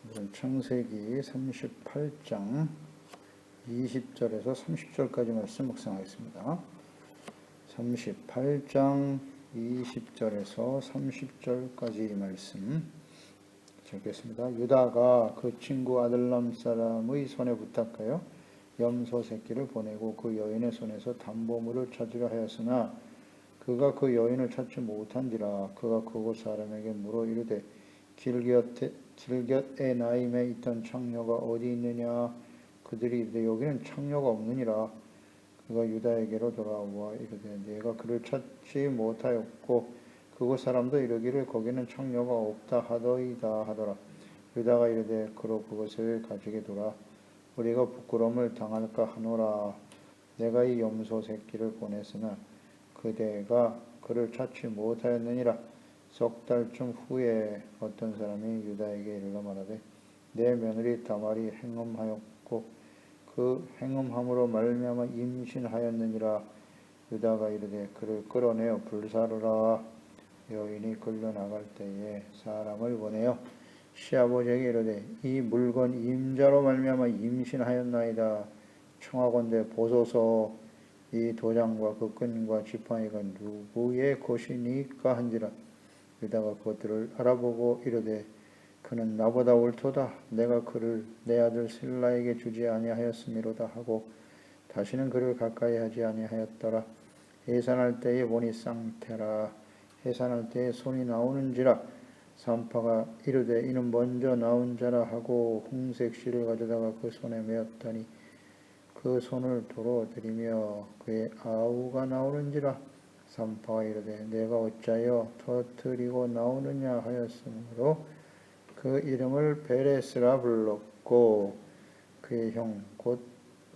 오늘은 창세기 38장 20절에서 30절까지 말씀 묵상하겠습니다. 38장 20절에서 30절까지 말씀 읽겠습니다. 유다가 그 친구 아들람 사람의 손에 부탁하여 염소 새끼를 보내고 그 여인의 손에서 담보물을 찾으려 하였으나 그가 그 여인을 찾지 못한지라. 그가 그곳 사람에게 물어 이르되 길곁에 나임에 있던 창녀가 어디 있느냐. 그들이 이르되 여기는 창녀가 없느니라. 그가 유다에게로 돌아와 이르되 내가 그를 찾지 못하였고 그곳 사람도 이르기를 거기는 창녀가 없다 하더이다 하더라. 유다가 이르되 그로 그것을 가지게 돌아 우리가 부끄러움을 당할까 하노라. 내가 이 염소 새끼를 보냈으나 그대가 그를 찾지 못하였느니라. 석 달쯤 후에 어떤 사람이 유다에게 이르러 말하되 내 며느리 다말이 행음하였고 그 행음함으로 말미암아 임신하였느니라. 유다가 이르되 그를 끌어내어 불사르라. 여인이 끌려나갈 때에 사람을 보내어 시아버지에게 이르되 이 물건 임자로 말미암아 임신하였나이다. 청하건대 보소서. 이 도장과 그 끈과 지팡이가 누구의 것이니까 한지라. 유다가 그것들을 알아보고 이르되 그는 나보다 옳도다. 내가 그를 내 아들 실라에게 주지 아니하였음이로다 하고 다시는 그를 가까이 하지 아니하였더라. 해산할 때에 보니 쌍태라. 해산할 때에 손이 나오는지라. 산파가 이르되 이는 먼저 나온 자라 하고 홍색 실을 가져다가 그 손에 메었더니 그 손을 도로 들이며 그의 아우가 나오는지라. 산파가 이르되 내가 어찌하여 터뜨리고 나오느냐 하였으므로 그 이름을 베레스라 불렀고 그의 형 곧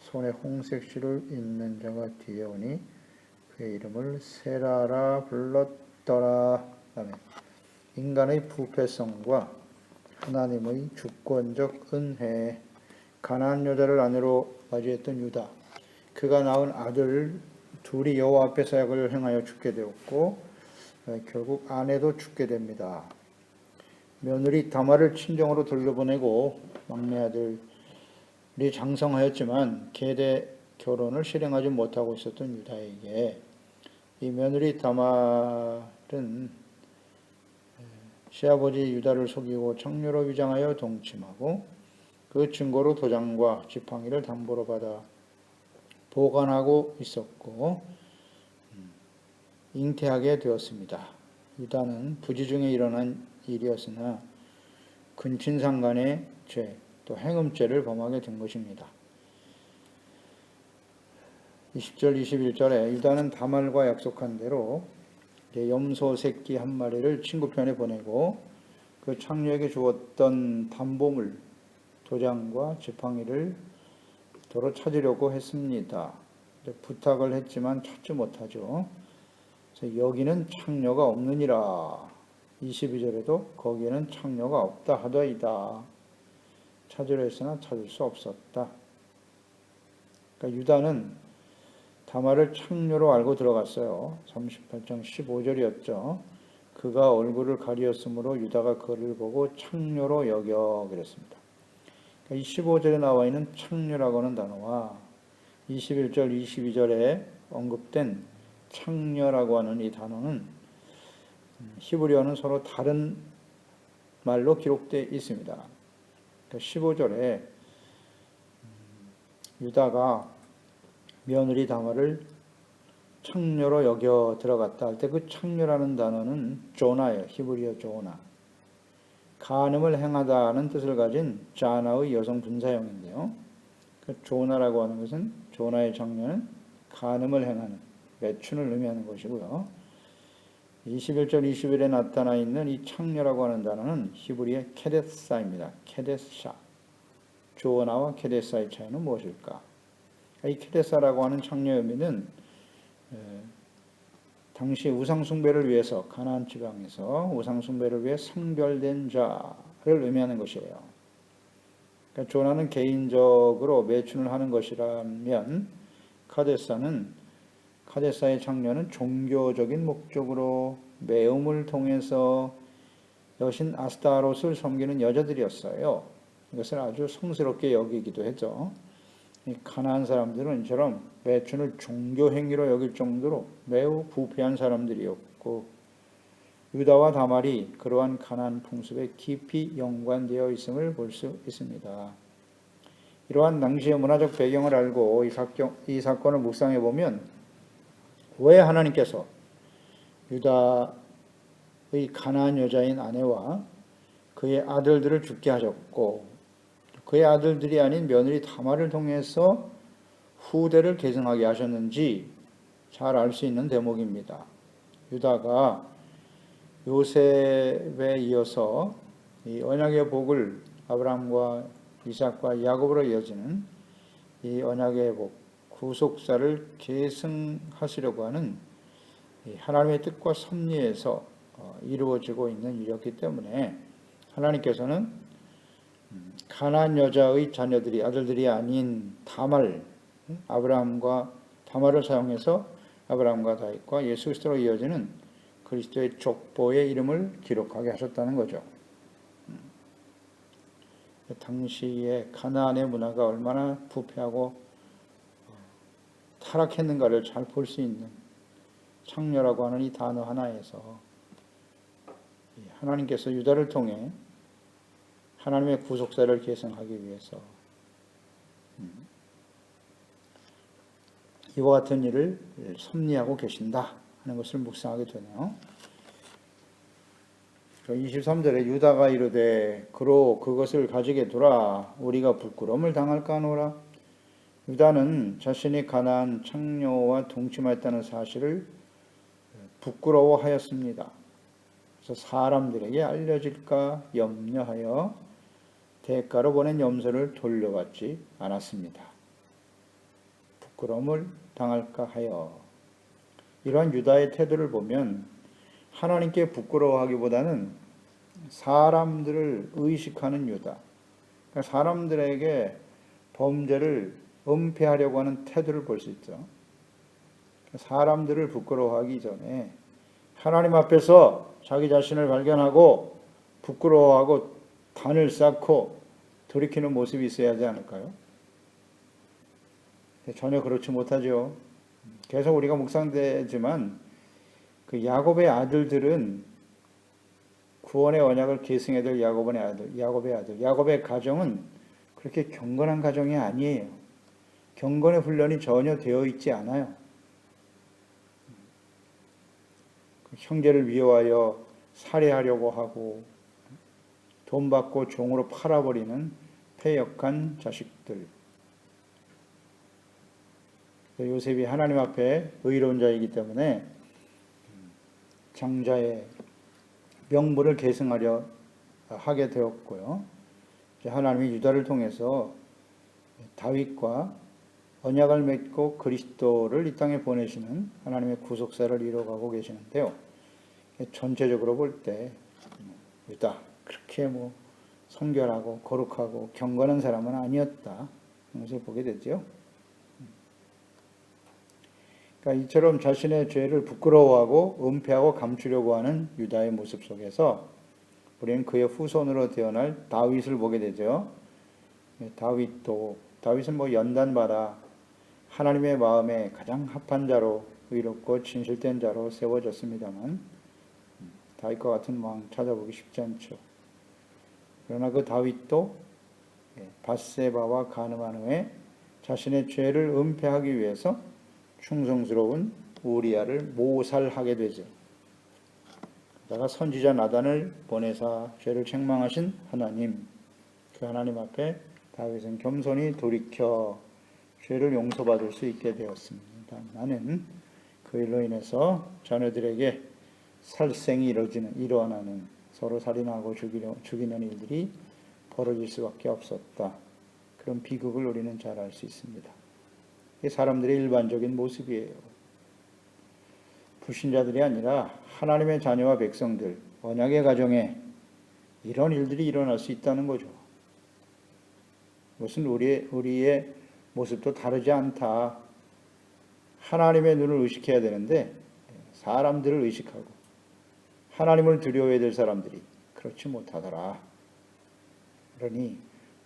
손에 홍색 실을 잇는 자가 뒤에 오니 그의 이름을 세라라 불렀더라. 아멘. 인간의 부패성과 하나님의 주권적 은혜. 가나안 여자를 아내로 맞이했던 유다. 그가 낳은 아들 둘이 여호와 앞에 사역을 행하여 죽게 되었고 결국 아내도 죽게 됩니다. 며느리 다말을 친정으로 돌려보내고 막내 아들이 장성하였지만 계대 결혼을 실행하지 못하고 있었던 유다에게 이 며느리 다말은 시아버지 유다를 속이고 창녀로 위장하여 동침하고 그 증거로 도장과 지팡이를 담보로 받아 보관하고 있었고 잉태하게 되었습니다. 유다는 부지 중에 일어난 일이었으나 근친상간의 죄, 또 행음죄를 범하게 된 것입니다. 20절, 21절에 유다는 다말과 약속한 대로 염소 새끼 한 마리를 친구 편에 보내고 그 창녀에게 주었던 담보물, 도장과 지팡이를 도로 찾으려고 했습니다. 부탁을 했지만 찾지 못하죠. 여기는 창녀가 없느니라. 22절에도 거기에는 창녀가 없다 하더이다. 찾으려 했으나 찾을 수 없었다. 그러니까 유다는 다말을 창녀로 알고 들어갔어요. 38장 15절이었죠. 그가 얼굴을 가리었으므로 유다가 그를 보고 창녀로 여겨 그랬습니다. 이 15절에 나와 있는 창녀라고 하는 단어와 21절, 22절에 언급된 창녀라고 하는 이 단어는 히브리어는 서로 다른 말로 기록되어 있습니다. 15절에 유다가 며느리 다말을 창녀로 여겨 들어갔다 할 때 그 창녀라는 단어는 조나예요. 히브리어 조나. 간음을 행하다는 뜻을 가진 자나의 여성 분사형인데요. 그 조나라고 하는 것은 조나의 장녀는 간음을 행하는 매춘을 의미하는 것이고요. 21절 20일에 나타나 있는 이 창녀라고 하는 단어는 히브리의 케데사입니다. 케데사. 조나와 케데사의 차이는 무엇일까? 이 케데사라고 하는 창녀의 의미는 당시 우상숭배를 위해서 가나안 지방에서 우상숭배를 위해 성별된 자를 의미하는 것이에요. 그러니까 조나는 개인적으로 매춘을 하는 것이라면 카데사의 창녀는 종교적인 목적으로 매음을 통해서 여신 아스타롯을 섬기는 여자들이었어요. 이것을 아주 성스럽게 여기기도 했죠. 이 가나안 사람들은 이처럼 매춘을 종교 행위로 여길 정도로 매우 부패한 사람들이었고 유다와 다말이 그러한 가나안 풍습에 깊이 연관되어 있음을 볼 수 있습니다. 이러한 당시의 문화적 배경을 알고 이 사건을 묵상해 보면 왜 하나님께서 유다의 가나안 여자인 아내와 그의 아들들을 죽게 하셨고 그의 아들들이 아닌 며느리 다말을 통해서 후대를 계승하게 하셨는지 잘 알 수 있는 대목입니다. 유다가 요셉에 이어서 이 언약의 복을 아브라함과 이삭과 야곱으로 이어지는 이 언약의 복, 구속사를 계승하시려고 하는 하나님의 뜻과 섭리에서 이루어지고 있는 일이었기 때문에 하나님께서는 가나안 여자의 자녀들이 아들들이 아닌 다말, 아브라함과 다말을 사용해서 아브라함과 다윗과 예수 그리스도로 이어지는 그리스도의 족보의 이름을 기록하게 하셨다는 거죠. 당시에 가나안의 문화가 얼마나 부패하고 타락했는가를 잘 볼 수 있는 창녀라고 하는 이 단어 하나에서 하나님께서 유다를 통해 하나님의 구속사를 계승하기 위해서 이와 같은 일을 섭리하고 계신다 하는 것을 묵상하게 되네요. 23절에 유다가 이르되 그로 그것을 가지게 두라 우리가 부끄러움을 당할까 하노라. 유다는 자신이 가나안 창녀와 동침하였다는 사실을 부끄러워하였습니다. 그래서 사람들에게 알려질까 염려하여 대가로 보낸 염소를 돌려받지 않았습니다. 부끄러움을 당할까 하여. 이러한 유다의 태도를 보면 하나님께 부끄러워하기보다는 사람들을 의식하는 유다, 그러니까 사람들에게 범죄를 은폐하려고 하는 태도를 볼 수 있죠. 사람들을 부끄러워하기 전에 하나님 앞에서 자기 자신을 발견하고 부끄러워하고 단을 쌓고 돌이키는 모습이 있어야 하지 않을까요? 전혀 그렇지 못하죠. 계속 우리가 묵상되지만 그 야곱의 아들들은 구원의 언약을 계승해야 될 야곱의 아들, 야곱의 가정은 그렇게 경건한 가정이 아니에요. 경건의 훈련이 전혀 되어 있지 않아요. 형제를 미워하여 살해하려고 하고 돈 받고 종으로 팔아버리는 패역한 자식들. 요셉이 하나님 앞에 의로운 자이기 때문에 장자의 명분을 계승하려 하게 되었고요. 하나님이 유다를 통해서 다윗과 언약을 맺고 그리스도를 이 땅에 보내시는 하나님의 구속사를 이뤄가고 계시는데요. 전체적으로 볼 때 유다 그렇게 성결하고 거룩하고 경건한 사람은 아니었다. 이것을 보게 되죠. 그러니까 이처럼 자신의 죄를 부끄러워하고 은폐하고 감추려고 하는 유다의 모습 속에서 우리는 그의 후손으로 태어날 다윗을 보게 되죠. 다윗은 연단받아 하나님의 마음에 가장 합한 자로 의롭고 진실된 자로 세워졌습니다만 다윗과 같은 왕 찾아보기 쉽지 않죠. 그러나 그 다윗도 밧세바와 간음한 후에 자신의 죄를 은폐하기 위해서 충성스러운 우리아를 모살하게 되죠. 그러다가 선지자 나단을 보내사 죄를 책망하신 하나님, 그 하나님 앞에 다윗은 겸손히 돌이켜 죄를 용서받을 수 있게 되었습니다. 나는 그 일로 인해서 자녀들에게 살생이 일어나는 서로 살인하고 죽이는 일들이 벌어질 수밖에 없었다. 그런 비극을 우리는 잘 알 수 있습니다. 이게 사람들의 일반적인 모습이에요. 불신자들이 아니라 하나님의 자녀와 백성들, 언약의 가정에 이런 일들이 일어날 수 있다는 거죠. 이것은 우리의 모습도 다르지 않다. 하나님의 눈을 의식해야 되는데 사람들을 의식하고 하나님을 두려워해야 될 사람들이 그렇지 못하더라. 그러니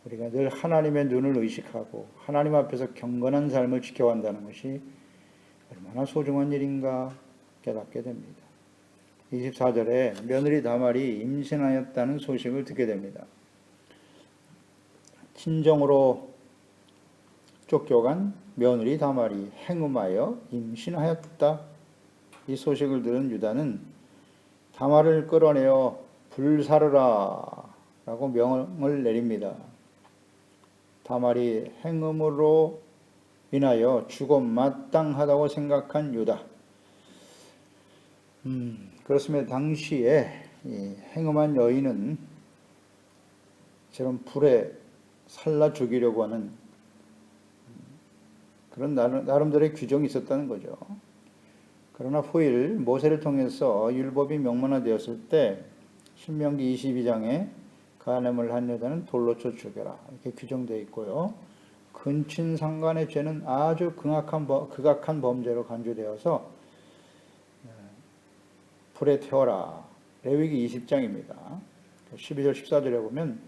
우리가 늘 하나님의 눈을 의식하고 하나님 앞에서 경건한 삶을 지켜간다는 것이 얼마나 소중한 일인가 깨닫게 됩니다. 24절에 며느리 다말이 임신하였다는 소식을 듣게 됩니다. 친정으로 쫓겨간 며느리 다말이 행음하여 임신하였다. 이 소식을 들은 유다는 다말을 끌어내어 불사르라 라고 명을 내립니다. 다말이 행음으로 인하여 죽어 마땅하다고 생각한 유다. 그렇습니다. 당시에 이 행음한 여인은 저런 불에 살라 죽이려고 하는 그런 나름대로의 규정이 있었다는 거죠. 그러나 후일 모세를 통해서 율법이 명문화되었을 때 신명기 22장에 간음을 한 여자는 돌로 쳐 죽여라 이렇게 규정되어 있고요. 근친상간의 죄는 아주 극악한 범죄로 간주되어서 불에 태워라. 레위기 20장입니다. 12절 14절에 보면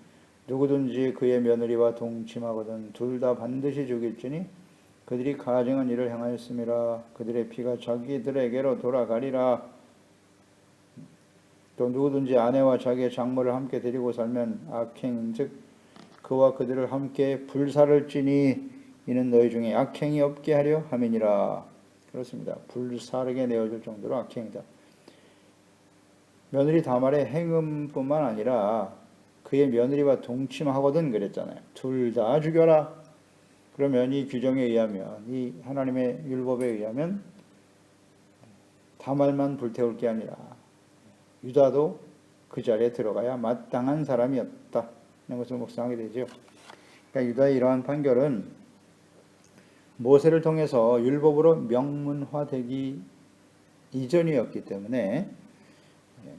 누구든지 그의 며느리와 동침하거든 둘 다 반드시 죽일지니 그들이 가증한 일을 행하였음이라. 그들의 피가 자기들에게로 돌아가리라. 또 누구든지 아내와 자기의 장모를 함께 데리고 살면 악행 즉 그와 그들을 함께 불사를 찌니 이는 너희 중에 악행이 없게 하려 함이니라. 그렇습니다. 불사르게 내어줄 정도로 악행이다. 며느리 다말의 행음뿐만 아니라 그의 며느리와 동침하거든 그랬잖아요. 둘 다 죽여라. 그러면 이 규정에 의하면 이 하나님의 율법에 의하면 다말만 불태울 게 아니라 유다도 그 자리에 들어가야 마땅한 사람이었다. 이런 것을 묵상하게 되죠. 그러니까 유다의 이러한 판결은 모세를 통해서 율법으로 명문화되기 이전이었기 때문에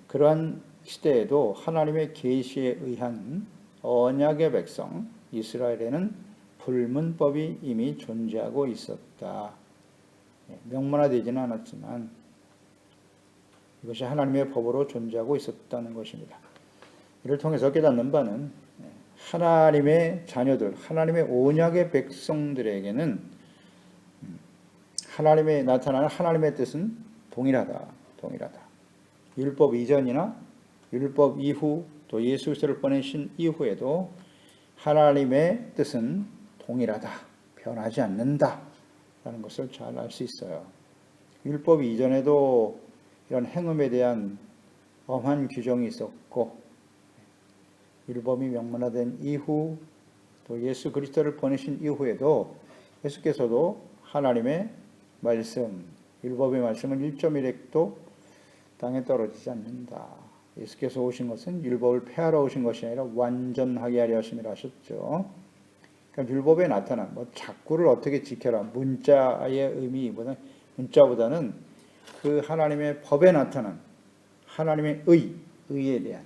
그러한 시대에도 하나님의 계시에 의한 언약의 백성 이스라엘에는 불문법이 이미 존재하고 있었다. 명문화되지는 않았지만 이것이 하나님의 법으로 존재하고 있었다는 것입니다. 이를 통해서 깨닫는 바는 하나님의 자녀들, 하나님의 언약의 백성들에게는 하나님의 나타나는 하나님의 뜻은 동일하다. 율법 이전이나 율법 이후 또 예수 그리스도를 보내신 이후에도 하나님의 뜻은 동일하다. 변하지 않는다라는 것을 잘 알 수 있어요. 율법 이전에도 이런 행음에 대한 엄한 규정이 있었고 율법이 명문화된 이후 또 예수 그리스도를 보내신 이후에도 예수께서도 하나님의 말씀, 율법의 말씀은 1.1획도 땅에 떨어지지 않는다. 예수께서 오신 것은 율법을 폐하러 오신 것이 아니라 완전하게 하려 하심이라 하셨죠. 그러니까 율법에 나타난 작구를 어떻게 지켜라 문자의 의미보다 문자보다는 그 하나님의 법에 나타난 하나님의 의에 대한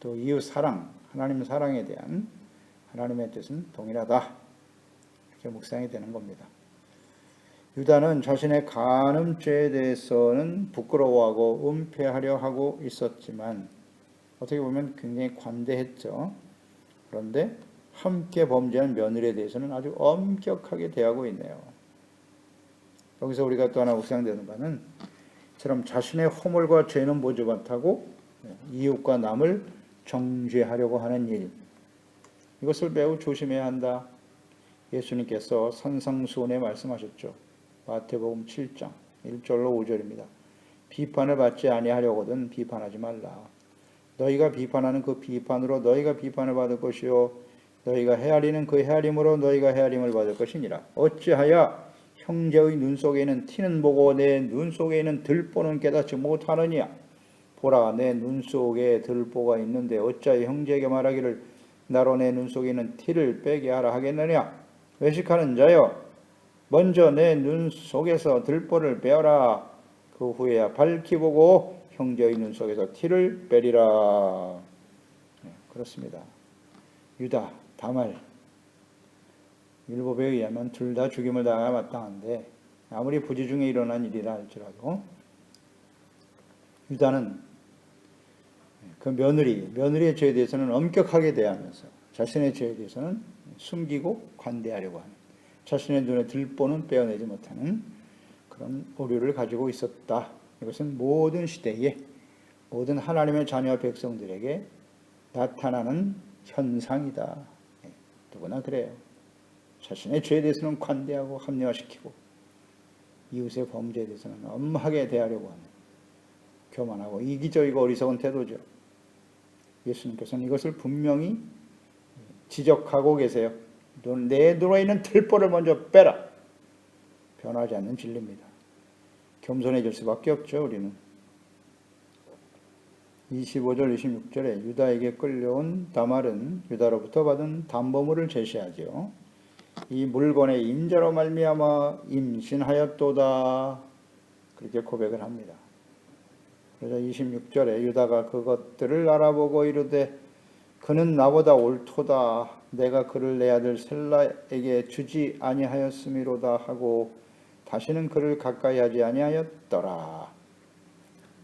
또 이웃 사랑, 하나님 사랑에 대한 하나님의 뜻은 동일하다. 이렇게 묵상이 되는 겁니다. 유다는 자신의 간음죄에 대해서는 부끄러워하고 은폐하려 하고 있었지만 어떻게 보면 굉장히 관대했죠. 그런데 함께 범죄한 며느리에 대해서는 아주 엄격하게 대하고 있네요. 여기서 우리가 또 하나 묵상되는 바는 이처럼 자신의 허물과 죄는 보지 못하고 이웃과 남을 정죄하려고 하는 일, 이것을 매우 조심해야 한다. 예수님께서 산상수훈에 말씀하셨죠. 마태복음 7장 1절로 5절입니다. 비판을 받지 아니하려거든 비판하지 말라. 너희가 비판하는 그 비판으로 너희가 비판을 받을 것이요 너희가 헤아리는 그 헤아림으로 너희가 헤아림을 받을 것이니라. 어찌하여 형제의 눈 속에 있는 티는 보고 내 눈 속에 있는 들보는 깨닫지 못하느냐. 보라 내 눈 속에 들보가 있는데 어찌하여 형제에게 말하기를 나로 내 눈 속에 있는 티를 빼게 하라 하겠느냐. 외식하는 자여 먼저 내 눈 속에서 들보를 빼어라. 그 후에야 밝히 보고 형제의 눈 속에서 티를 빼리라. 그렇습니다. 유다, 다말 율법에 의하면 둘 다 죽임을 당해야 마땅한데 아무리 부지 중에 일어난 일이라 할지라도 유다는 그 며느리의 죄에 대해서는 엄격하게 대하면서 자신의 죄에 대해서는 숨기고 관대하려고 하는, 자신의 눈에 들보는 빼어내지 못하는 그런 오류를 가지고 있었다. 이것은 모든 시대에 모든 하나님의 자녀 백성들에게 나타나는 현상이다. 누구나 그래요. 자신의 죄에 대해서는 관대하고 합리화시키고 이웃의 범죄에 대해서는 엄하게 대하려고 하는 교만하고 이기적이고 어리석은 태도죠. 예수님께서는 이것을 분명히 지적하고 계세요. 내 눈에 있는 들보를 먼저 빼라. 변하지 않는 진리입니다. 겸손해질 수밖에 없죠. 우리는 25절 26절에 유다에게 끌려온 다말은 유다로부터 받은 담보물을 제시하죠. 이 물건의 임자로 말미암아 임신하였도다. 그렇게 고백을 합니다. 그래서 26절에 유다가 그것들을 알아보고 이르되 그는 나보다 옳도다. 내가 그를 내 아들 셀라에게 주지 아니하였음이로다 하고 다시는 그를 가까이 하지 아니하였더라.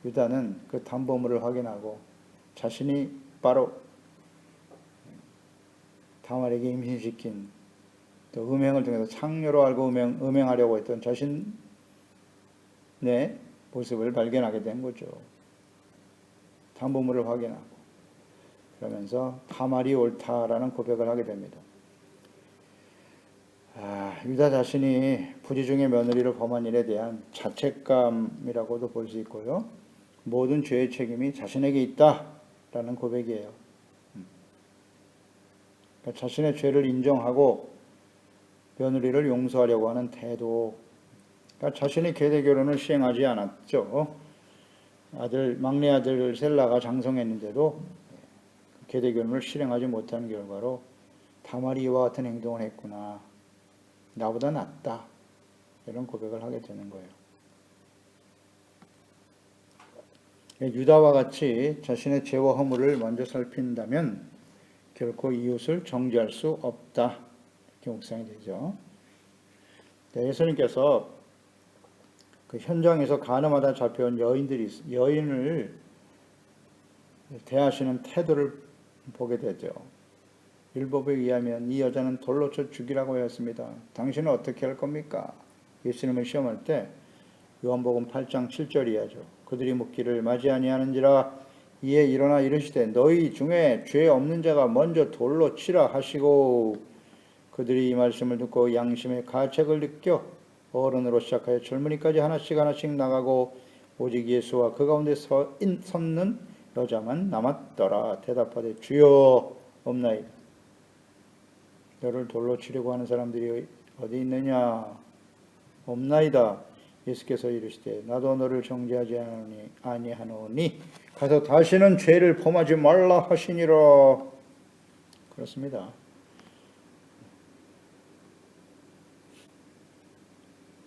유다는 그 담보물을 확인하고 자신이 바로 다말에게 임신시킨 또 음행을 통해서 창녀로 알고 음행하려고 했던 자신의 모습을 발견하게 된 거죠. 담보물을 확인하고 그러면서 다말이 옳다라는 고백을 하게 됩니다. 유다 자신이 부지중의 며느리를 범한 일에 대한 자책감이라고도 볼 수 있고요. 모든 죄의 책임이 자신에게 있다라는 고백이에요. 그러니까 자신의 죄를 인정하고 며느리를 용서하려고 하는 태도. 그러니까 자신이 계대 결혼을 시행하지 않았죠. 막내 아들 셀라가 장성했는데도 계대 결혼을 실행하지 못한 결과로 다말이 이와 같은 행동을 했구나. 나보다 낫다. 이런 고백을 하게 되는 거예요. 유다와 같이 자신의 죄와 허물을 먼저 살핀다면 결코 이웃을 정죄할 수 없다. 이렇게 묵상이 되죠. 예수님께서 그 현장에서 간음하다 잡혀온 여인을 대하시는 태도를 보게 되죠. 율법에 의하면 이 여자는 돌로 쳐 죽이라고 하였습니다. 당신은 어떻게 할 겁니까? 예수님을 시험할 때 요한복음 8장 7절이야죠. 그들이 묻기를 맞이 아니하는지라 이에 일어나 이르시되 너희 중에 죄 없는 자가 먼저 돌로 치라 하시고 그들이 이 말씀을 듣고 양심의 가책을 느껴 어른으로 시작하여 젊은이까지 하나씩 나가고 오직 예수와 그 가운데 섰는 여자만 남았더라. 대답하되 주여 없나이다. 너를 돌로 치려고 하는 사람들이 어디 있느냐? 없나이다. 예수께서 이르시되 나도 너를 정죄하지 아니하노니 가서 다시는 죄를 범하지 말라 하시니라. 그렇습니다.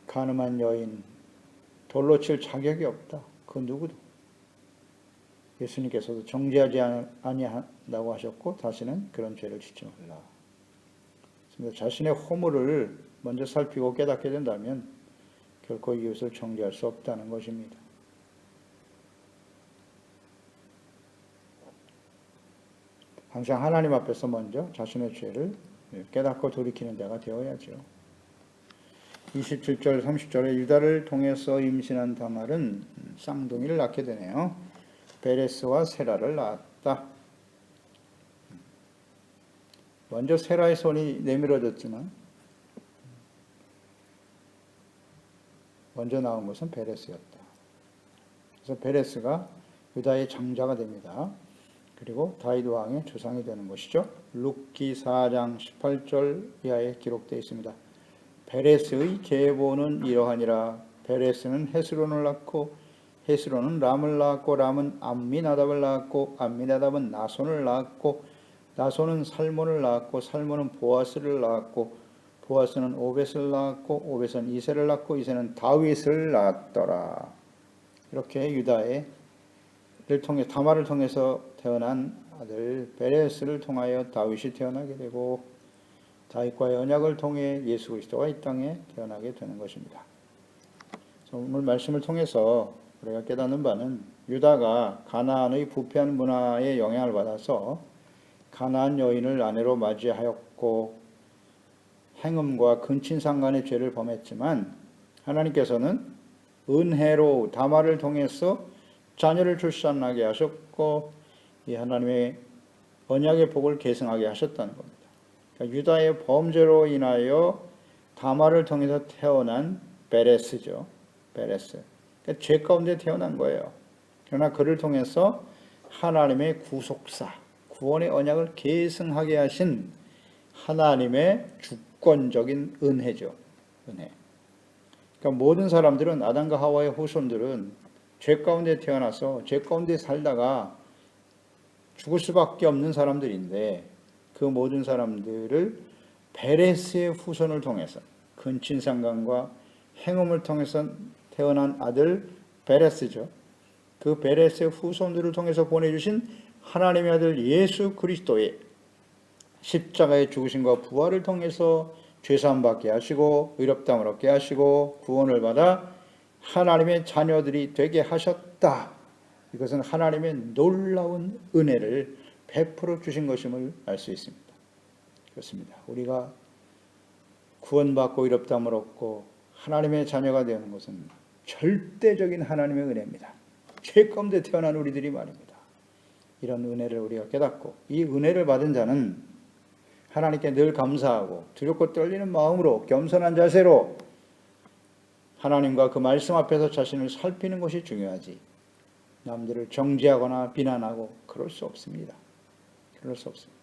간음한 여인 돌로 칠 자격이 없다. 그 누구도. 예수님께서도 정죄하지 아니한다고 하셨고 다시는 그런 죄를 짓지 말라. 자신의 허물을 먼저 살피고 깨닫게 된다면 결코 이웃을 정죄할 수 없다는 것입니다. 항상 하나님 앞에서 먼저 자신의 죄를 깨닫고 돌이키는 자가 되어야죠. 27절 30절에 유다를 통해서 임신한 다말은 쌍둥이를 낳게 되네요. 베레스와 세라를 낳았다. 먼저 세라의 손이 내밀어졌지만 먼저 나온 것은 베레스였다. 그래서 베레스가 유다의 장자가 됩니다. 그리고 다윗 왕의 조상이 되는 것이죠. 룻기 4장 18절 이하에 기록되어 있습니다. 베레스의 계보는 이러하니라. 베레스는 헤스론을 낳고 헤스론은 람을 낳았고 람은 암미나답을 낳았고 암미나답은 나손을 낳았고 나손은 살몬을 낳았고 살몬은 보아스를 낳았고 보아스는 오벳을 낳았고 오벳은 이새를 낳고 이새는 다윗을 낳았더라. 이렇게 유다를 통해 다말을 통해서 태어난 아들 베레스를 통하여 다윗이 태어나게 되고 다윗과의 언약을 통해 예수 그리스도가 이 땅에 태어나게 되는 것입니다. 오늘 말씀을 통해서 우리가 깨닫는 바는 유다가 가나안의 부패한 문화에 영향을 받아서 가나안 여인을 아내로 맞이하였고 행음과 근친상간의 죄를 범했지만 하나님께서는 은혜로 다말을 통해서 자녀를 출산하게 하셨고 이 하나님의 언약의 복을 계승하게 하셨다는 겁니다. 그러니까 유다의 범죄로 인하여 다말을 통해서 태어난 베레스죠. 베레스. 그러니까 죄 가운데 태어난 거예요. 그러나 그를 통해서 하나님의 구속사, 구원의 언약을 계승하게 하신 하나님의 주권적인 은혜죠. 은혜. 그러니까 모든 사람들은 아담과 하와의 후손들은 죄 가운데 태어나서 죄 가운데 살다가 죽을 수밖에 없는 사람들인데 그 모든 사람들을 베레스의 후손을 통해서 근친상간과 행음을 통해서 태어난 아들 베레스죠. 그 베레스의 후손들을 통해서 보내주신 하나님의 아들 예수 그리스도의 십자가의 죽으심과 부활을 통해서 죄사함 받게 하시고 의롭다함을 얻게 하시고 구원을 받아 하나님의 자녀들이 되게 하셨다. 이것은 하나님의 놀라운 은혜를 베풀어 주신 것임을 알 수 있습니다. 그렇습니다. 우리가 구원받고 의롭다함을 얻고 하나님의 자녀가 되는 것은 절대적인 하나님의 은혜입니다. 죄 가운데 태어난 우리들이 말입니다. 이런 은혜를 우리가 깨닫고 이 은혜를 받은 자는 하나님께 늘 감사하고 두렵고 떨리는 마음으로 겸손한 자세로 하나님과 그 말씀 앞에서 자신을 살피는 것이 중요하지 남들을 정죄하거나 비난하고 그럴 수 없습니다. 그럴 수 없습니다.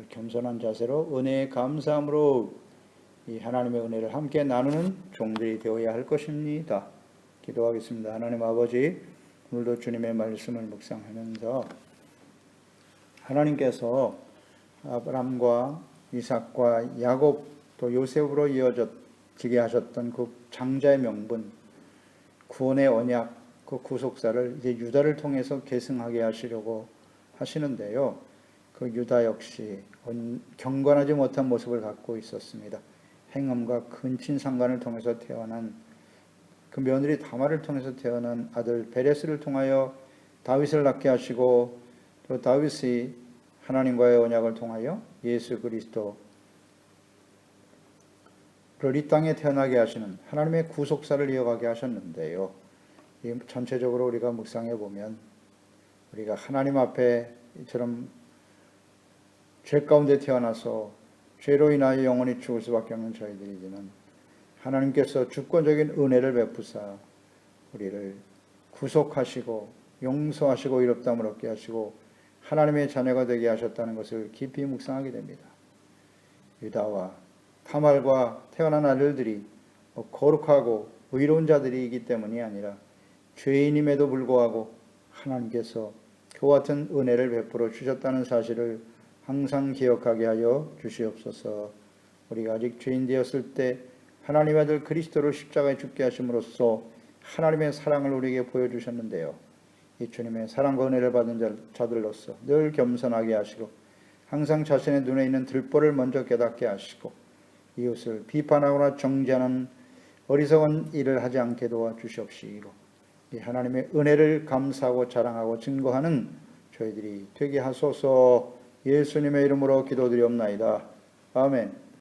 겸손한 자세로 은혜에 감사함으로 이 하나님의 은혜를 함께 나누는 종들이 되어야 할 것입니다. 기도하겠습니다. 하나님 아버지, 오늘도 주님의 말씀을 묵상하면서 하나님께서 아브람과 이삭과 야곱 또 요셉으로 이어지게 하셨던 그 장자의 명분, 구원의 언약, 그 구속사를 이제 유다를 통해서 계승하게 하시려고 하시는데요. 그 유다 역시 경건하지 못한 모습을 갖고 있었습니다. 행음과 근친상간을 통해서 태어난 그 며느리 다말을 통해서 태어난 아들 베레스를 통하여 다윗을 낳게 하시고 또 다윗이 하나님과의 언약을 통하여 예수 그리스도를 이 땅에 태어나게 하시는 하나님의 구속사를 이어가게 하셨는데요. 이 전체적으로 우리가 묵상해 보면 우리가 하나님 앞에 이처럼 죄 가운데 태어나서 죄로 인하여 영원히 죽을 수밖에 없는 저희들이지만 하나님께서 주권적인 은혜를 베푸사 우리를 구속하시고 용서하시고 의롭다함을 얻게 하시고 하나님의 자녀가 되게 하셨다는 것을 깊이 묵상하게 됩니다. 유다와 타말과 태어난 아들들이 거룩하고 의로운 자들이기 때문이 아니라 죄인임에도 불구하고 하나님께서 그와 같은 은혜를 베풀어 주셨다는 사실을 항상 기억하게 하여 주시옵소서. 우리가 아직 죄인 되었을 때 하나님의 아들 그리스도를 십자가에 죽게 하심으로써 하나님의 사랑을 우리에게 보여주셨는데요. 이 주님의 사랑과 은혜를 받은 자들로서 늘 겸손하게 하시고 항상 자신의 눈에 있는 들보를 먼저 깨닫게 하시고 이웃을 비판하거나 정죄하는 어리석은 일을 하지 않게 도와주시옵시고 이 하나님의 은혜를 감사하고 자랑하고 증거하는 저희들이 되게 하소서. 예수님의 이름으로 기도드리옵나이다. 아멘.